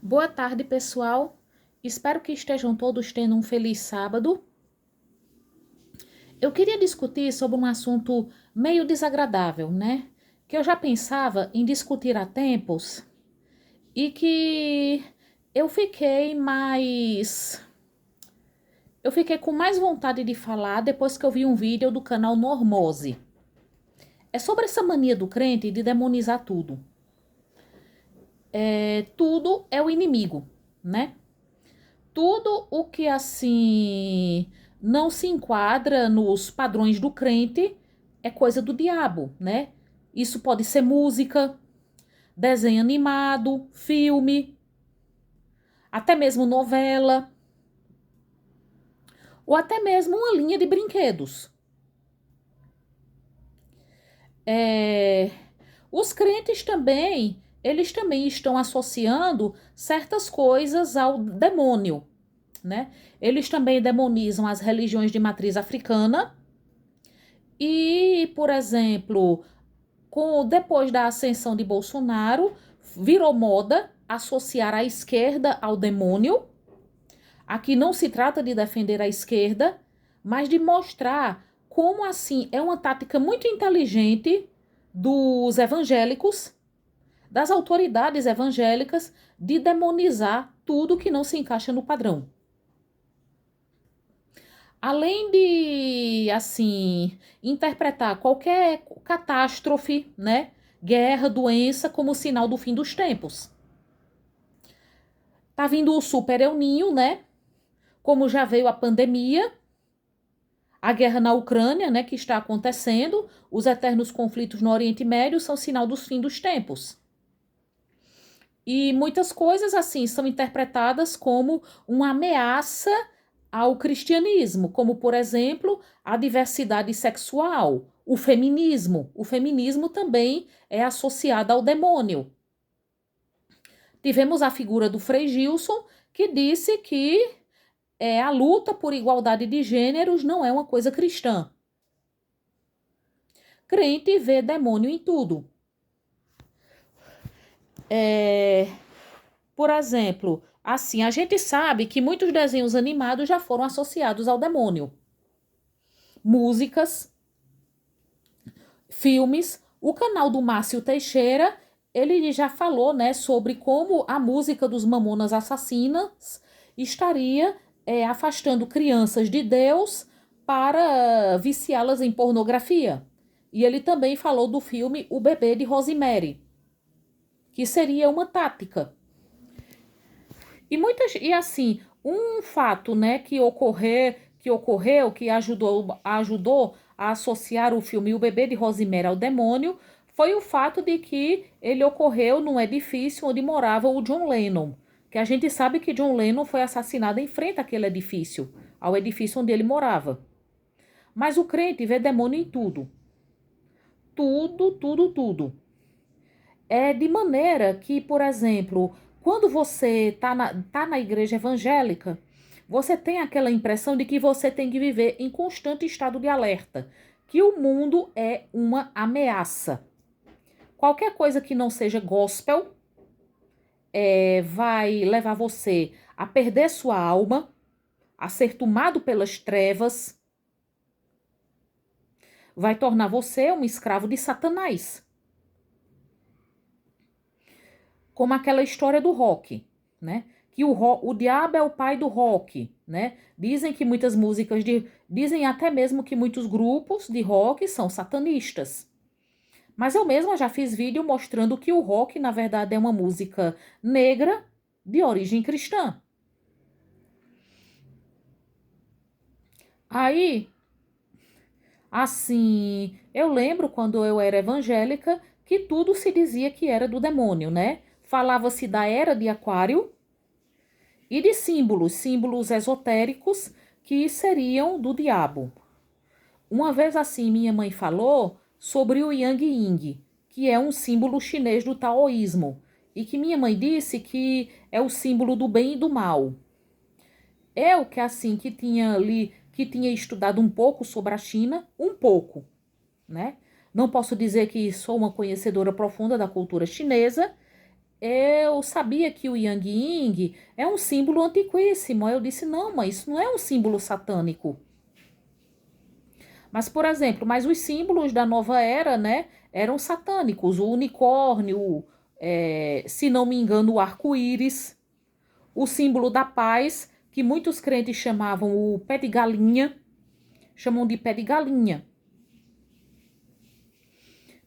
Boa tarde, pessoal. Espero que estejam todos tendo um feliz sábado. Eu queria discutir sobre um assunto meio desagradável, né? Que eu já pensava em discutir há tempos e que eu fiquei mais. Eu fiquei com mais vontade de falar depois que eu vi um vídeo do canal Normose. É sobre essa mania do crente de demonizar tudo. Tudo é o inimigo, né? Tudo o que assim não se enquadra nos padrões do crente é coisa do diabo, né? Isso pode ser música, desenho animado, filme, até mesmo novela, ou até mesmo uma linha de brinquedos. É, Os crentes também, eles também estão associando certas coisas ao demônio, né? Eles também demonizam as religiões de matriz africana e, por exemplo, depois da ascensão de Bolsonaro, virou moda associar a esquerda ao demônio. Aqui não se trata de defender a esquerda, mas de mostrar como assim é uma tática muito inteligente dos evangélicos, das autoridades evangélicas, de demonizar tudo que não se encaixa no padrão. Além de, assim, interpretar qualquer catástrofe, né? Guerra, doença, como sinal do fim dos tempos. Tá vindo o Super El Ninho, né? Como já veio a pandemia, a guerra na Ucrânia, né? Que está acontecendo, os eternos conflitos no Oriente Médio são sinal do fim dos tempos. E muitas coisas, assim, são interpretadas como uma ameaça ao cristianismo, como, por exemplo, a diversidade sexual, o feminismo. O feminismo também é associado ao demônio. Tivemos a figura do Frei Gilson, que disse que a luta por igualdade de gêneros não é uma coisa cristã. Crente vê demônio em tudo. Por exemplo, assim, a gente sabe que muitos desenhos animados já foram associados ao demônio. Músicas, filmes. O canal do Márcio Teixeira, ele já falou, né, sobre como a música dos Mamonas Assassinas estaria afastando crianças de Deus para viciá-las em pornografia. E ele também falou do filme O Bebê de Rosemary, que seria uma tática. E assim, um fato, né, que ajudou a associar o filme O Bebê de Rosemary ao demônio, foi o fato de que ele ocorreu num edifício onde morava o John Lennon, que a gente sabe que John Lennon foi assassinado em frente àquele edifício, ao edifício onde ele morava. Mas o crente vê demônio em tudo. Tudo, tudo, tudo. É de maneira que, por exemplo, quando você tá na igreja evangélica, você tem aquela impressão de que você tem que viver em constante estado de alerta, que o mundo é uma ameaça. Qualquer coisa que não seja gospel vai levar você a perder sua alma, a ser tomado pelas trevas, vai tornar você um escravo de Satanás. Como aquela história do rock, né? Que o diabo é o pai do rock, né? Dizem que muitas músicas dizem até mesmo que muitos grupos de rock são satanistas. Mas eu mesma já fiz vídeo mostrando que o rock, na verdade, é uma música negra de origem cristã. Aí, assim, eu lembro quando eu era evangélica que tudo se dizia que era do demônio, né? Falava-se da era de Aquário e de símbolos esotéricos que seriam do diabo. Uma vez assim, minha mãe falou sobre o Yang Ying, que é um símbolo chinês do taoísmo, e que minha mãe disse que é o símbolo do bem e do mal. Eu que assim que tinha estudado um pouco sobre a China, um pouco, né? Não posso dizer que sou uma conhecedora profunda da cultura chinesa, eu sabia que o Yang Ying é um símbolo antiquíssimo. Aí eu disse, não, mas isso não é um símbolo satânico. Mas, por exemplo, mas os símbolos da nova era, né, eram satânicos. O unicórnio, se não me engano, o arco-íris, o símbolo da paz, que muitos crentes chamavam o pé de galinha, chamam de pé de galinha.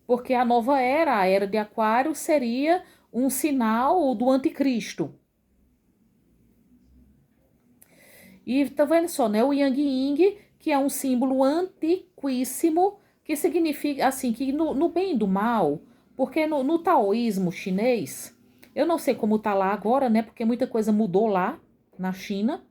Porque a nova era, a era de Aquário, seria um sinal do anticristo. E tá vendo só, né? O Yang Ying, que é um símbolo antiquíssimo, que significa, assim, que no bem e do mal, porque no taoísmo chinês, eu não sei como tá lá agora, né? Porque muita coisa mudou lá na China.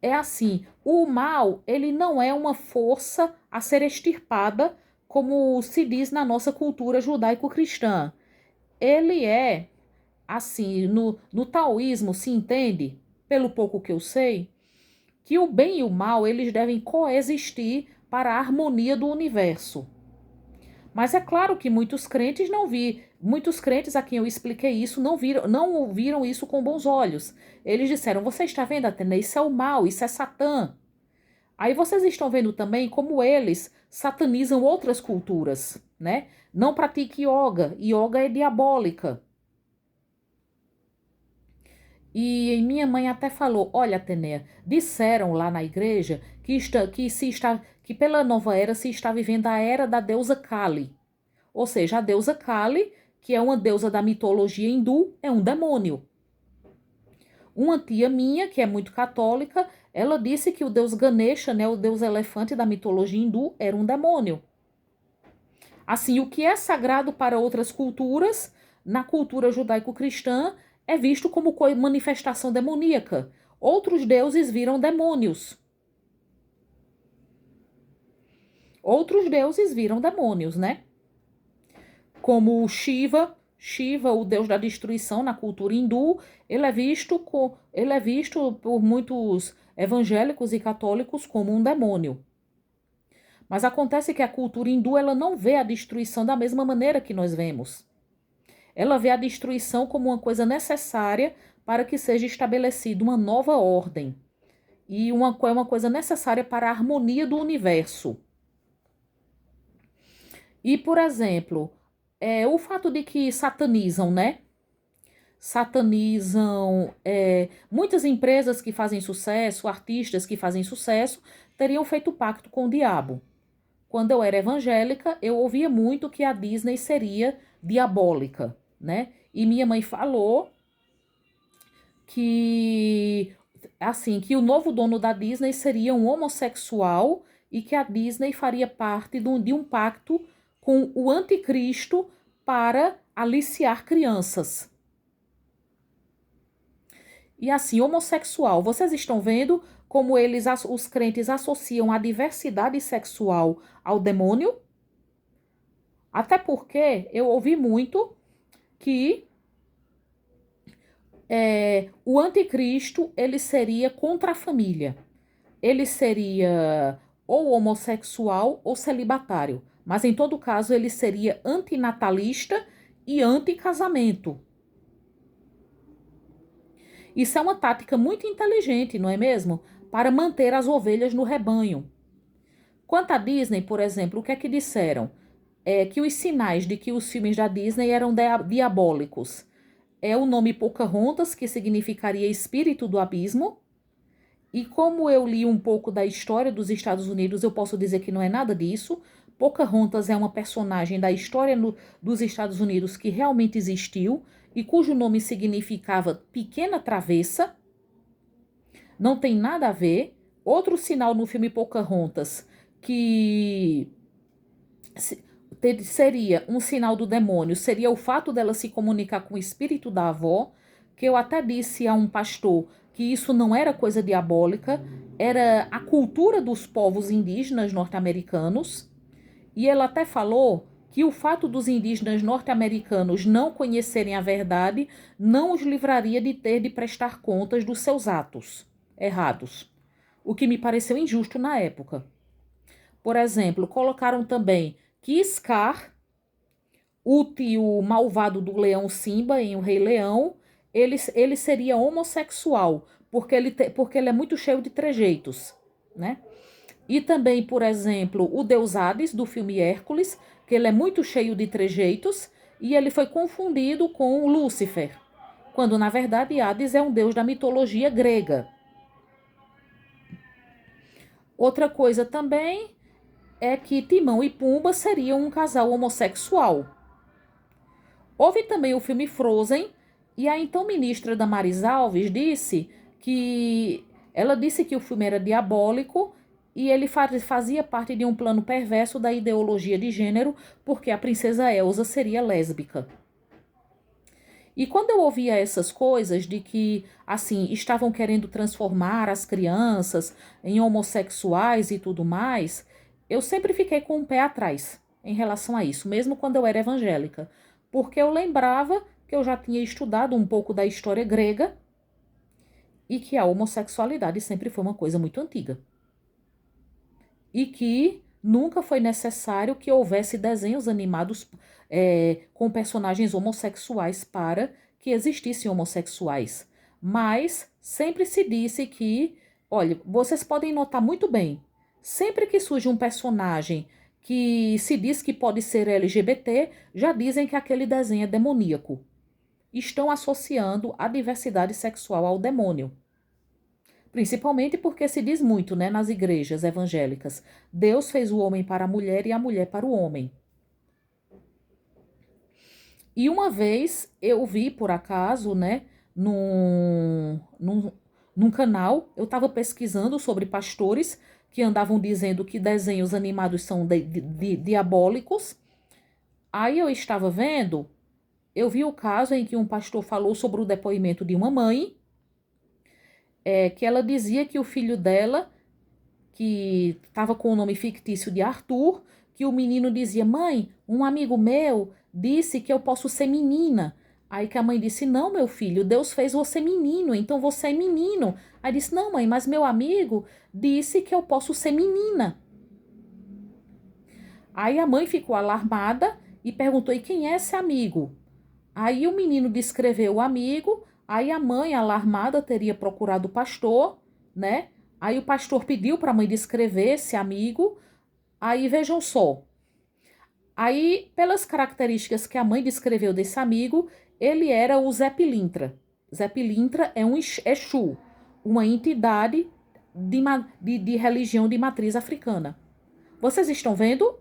É assim, o mal, ele não é uma força a ser extirpada, como se diz na nossa cultura judaico-cristã. Ele é, assim, no taoísmo se entende, pelo pouco que eu sei, que o bem e o mal eles devem coexistir para a harmonia do universo. Mas é claro que muitos crentes a quem eu expliquei isso não viram isso com bons olhos. Eles disseram: "Você está vendo, Atena? Isso é o mal, isso é Satã." Aí vocês estão vendo também como eles satanizam outras culturas, né? Não pratique yoga, yoga é diabólica. E minha mãe até falou: "Olha, Atenea, disseram lá na igreja que pela nova era se está vivendo a era da deusa Kali. Ou seja, a deusa Kali, que é uma deusa da mitologia hindu, é um demônio. Uma tia minha, que é muito católica, ela disse que o deus Ganesha, né, o deus elefante da mitologia hindu, era um demônio. Assim, o que é sagrado para outras culturas, na cultura judaico-cristã, é visto como manifestação demoníaca. Outros deuses viram demônios. Outros deuses viram demônios, né? Como o Shiva, o deus da destruição na cultura hindu, ele é visto por muitos evangélicos e católicos como um demônio. Mas acontece que a cultura hindu ela não vê a destruição da mesma maneira que nós vemos. Ela vê a destruição como uma coisa necessária para que seja estabelecida uma nova ordem. E é uma coisa necessária para a harmonia do universo. E, por exemplo, o fato de que satanizam, né? Satanizam muitas empresas que fazem sucesso, artistas que fazem sucesso, teriam feito pacto com o diabo. Quando eu era evangélica, eu ouvia muito que a Disney seria diabólica, né? E minha mãe falou que assim, que o novo dono da Disney seria um homossexual e que a Disney faria parte de um pacto com o anticristo para aliciar crianças. E assim, homossexual, vocês estão vendo como os crentes associam a diversidade sexual ao demônio? Até porque eu ouvi muito que o anticristo ele seria contra a família. Ele seria ou homossexual ou celibatário. Mas em todo caso ele seria antinatalista e anticasamento. Isso é uma tática muito inteligente, não é mesmo? Para manter as ovelhas no rebanho. Quanto à Disney, por exemplo, o que é que disseram? Que os sinais de que os filmes da Disney eram diabólicos. É o nome Pocahontas, que significaria espírito do abismo. E como eu li um pouco da história dos Estados Unidos, eu posso dizer que não é nada disso. Pocahontas é uma personagem da história dos Estados Unidos que realmente existiu e cujo nome significava pequena travessa. Não tem nada a ver. Outro sinal no filme Pocahontas que seria um sinal do demônio, seria o fato dela se comunicar com o espírito da avó, que eu até disse a um pastor que isso não era coisa diabólica, era a cultura dos povos indígenas norte-americanos, e ela até falou que o fato dos indígenas norte-americanos não conhecerem a verdade não os livraria de ter de prestar contas dos seus atos errados, o que me pareceu injusto na época. Por exemplo, colocaram também que Scar, o tio malvado do leão Simba em O Rei Leão, ele seria homossexual, porque ele é muito cheio de trejeitos, né? E também, por exemplo, o deus Hades, do filme Hércules, que ele é muito cheio de trejeitos, e ele foi confundido com o Lúcifer, quando na verdade Hades é um deus da mitologia grega. Outra coisa também é que Timão e Pumba seriam um casal homossexual. Houve também o filme Frozen, e a então ministra Damares Alves disse que o filme era diabólico e ele fazia parte de um plano perverso da ideologia de gênero, porque a princesa Elsa seria lésbica. E quando eu ouvia essas coisas de que, assim, estavam querendo transformar as crianças em homossexuais e tudo mais, eu sempre fiquei com o pé atrás em relação a isso, mesmo quando eu era evangélica, porque eu lembrava que eu já tinha estudado um pouco da história grega e que a homossexualidade sempre foi uma coisa muito antiga. E que nunca foi necessário que houvesse desenhos animados com personagens homossexuais para que existissem homossexuais. Mas sempre se disse que, olha, vocês podem notar muito bem, sempre que surge um personagem que se diz que pode ser LGBT, já dizem que aquele desenho é demoníaco. Estão associando a diversidade sexual ao demônio. Principalmente porque se diz muito, né, nas igrejas evangélicas. Deus fez o homem para a mulher e a mulher para o homem. E uma vez eu vi, por acaso, né, num canal, eu estava pesquisando sobre pastores que andavam dizendo que desenhos animados são diabólicos. Aí eu estava vendo, eu vi o caso em que um pastor falou sobre o depoimento de uma mãe, que ela dizia que o filho dela, que estava com o nome fictício de Arthur, que o menino dizia: mãe, um amigo meu disse que eu posso ser menina. Aí que a mãe disse: não, meu filho, Deus fez você menino, então você é menino. Aí disse: não, mãe, mas meu amigo disse que eu posso ser menina. Aí a mãe ficou alarmada e perguntou: e quem é esse amigo? Aí o menino descreveu o amigo, aí a mãe, alarmada, teria procurado o pastor, né? Aí o pastor pediu para a mãe descrever esse amigo. Aí vejam só. Aí, pelas características que a mãe descreveu desse amigo, ele era o Zé Pilintra. Zé Pilintra é um Exu, uma entidade de religião de matriz africana. Vocês estão vendo?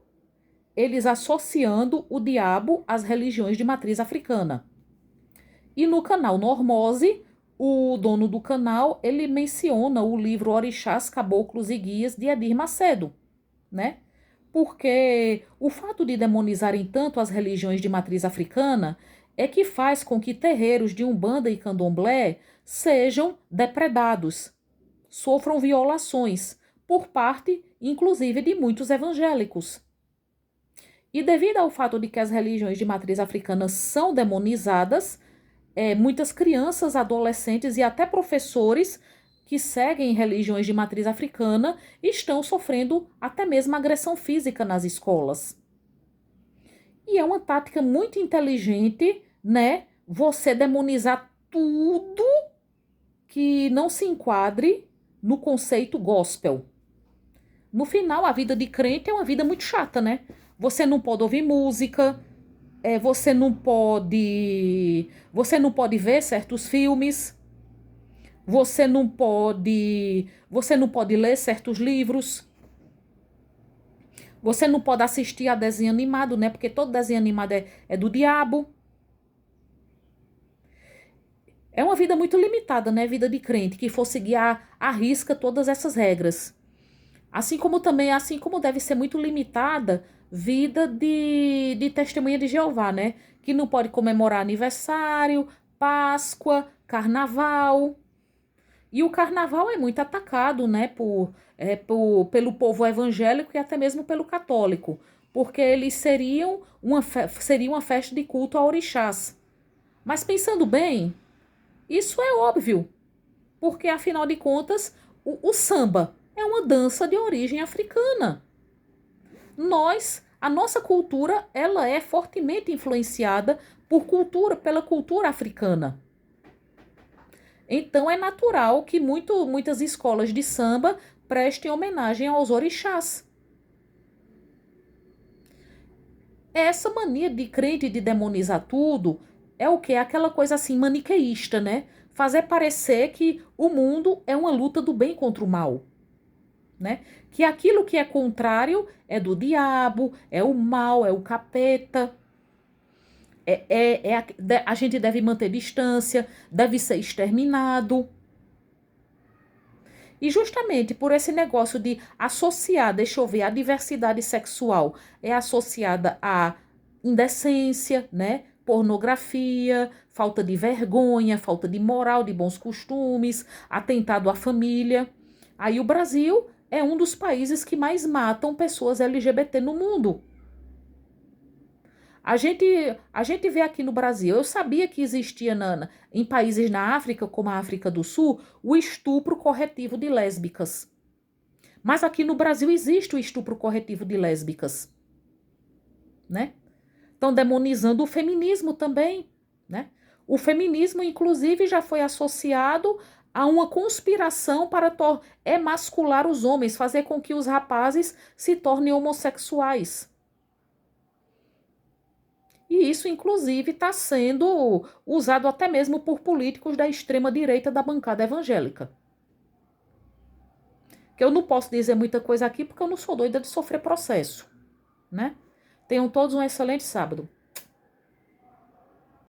Eles associando o diabo às religiões de matriz africana. E no canal Normose, o dono do canal, ele menciona o livro Orixás, Caboclos e Guias, de Edir Macedo, né? Porque o fato de demonizarem tanto as religiões de matriz africana é que faz com que terreiros de Umbanda e Candomblé sejam depredados, sofram violações, por parte, inclusive, de muitos evangélicos. E devido ao fato de que as religiões de matriz africana são demonizadas, muitas crianças, adolescentes e até professores que seguem religiões de matriz africana estão sofrendo até mesmo agressão física nas escolas. E é uma tática muito inteligente, né? Você demonizar tudo que não se enquadre no conceito gospel. No final, a vida de crente é uma vida muito chata, né? Você não pode ouvir música, você não pode ver certos filmes, você não pode ler certos livros, você não pode assistir a desenho animado, né? Porque todo desenho animado é do diabo. É uma vida muito limitada, né? Vida de crente, que for seguir à risca todas essas regras. Assim como deve ser muito limitada vida de testemunha de Jeová, né? Que não pode comemorar aniversário, Páscoa, Carnaval. E o Carnaval é muito atacado, né? Pelo povo evangélico e até mesmo pelo católico. Porque eles seria uma festa de culto a orixás. Mas pensando bem, isso é óbvio. Porque, afinal de contas, o samba é uma dança de origem africana. Nós, A nossa cultura, ela é fortemente influenciada pela cultura africana. Então é natural que muitas escolas de samba prestem homenagem aos orixás. Essa mania de crente de demonizar tudo é o que? É aquela coisa assim maniqueísta, né? Fazer parecer que o mundo é uma luta do bem contra o mal, né? Que aquilo que é contrário é do diabo, é o mal, é o capeta. A gente deve manter distância, deve ser exterminado. E justamente por esse negócio de associar, deixa eu ver, a diversidade sexual é associada à indecência, né? Pornografia, falta de vergonha, falta de moral, de bons costumes, atentado à família. Aí o Brasil é um dos países que mais matam pessoas LGBT no mundo. A gente, a gente vê aqui no Brasil, eu sabia que existia em países na África, como a África do Sul, o estupro corretivo de lésbicas. Mas aqui no Brasil existe o estupro corretivo de lésbicas, né? Estão demonizando o feminismo também, né? O feminismo, inclusive, já foi associado a uma conspiração para emascular os homens, fazer com que os rapazes se tornem homossexuais. E isso, inclusive, está sendo usado até mesmo por políticos da extrema-direita da bancada evangélica. Que eu não posso dizer muita coisa aqui porque eu não sou doida de sofrer processo, né? Tenham todos um excelente sábado.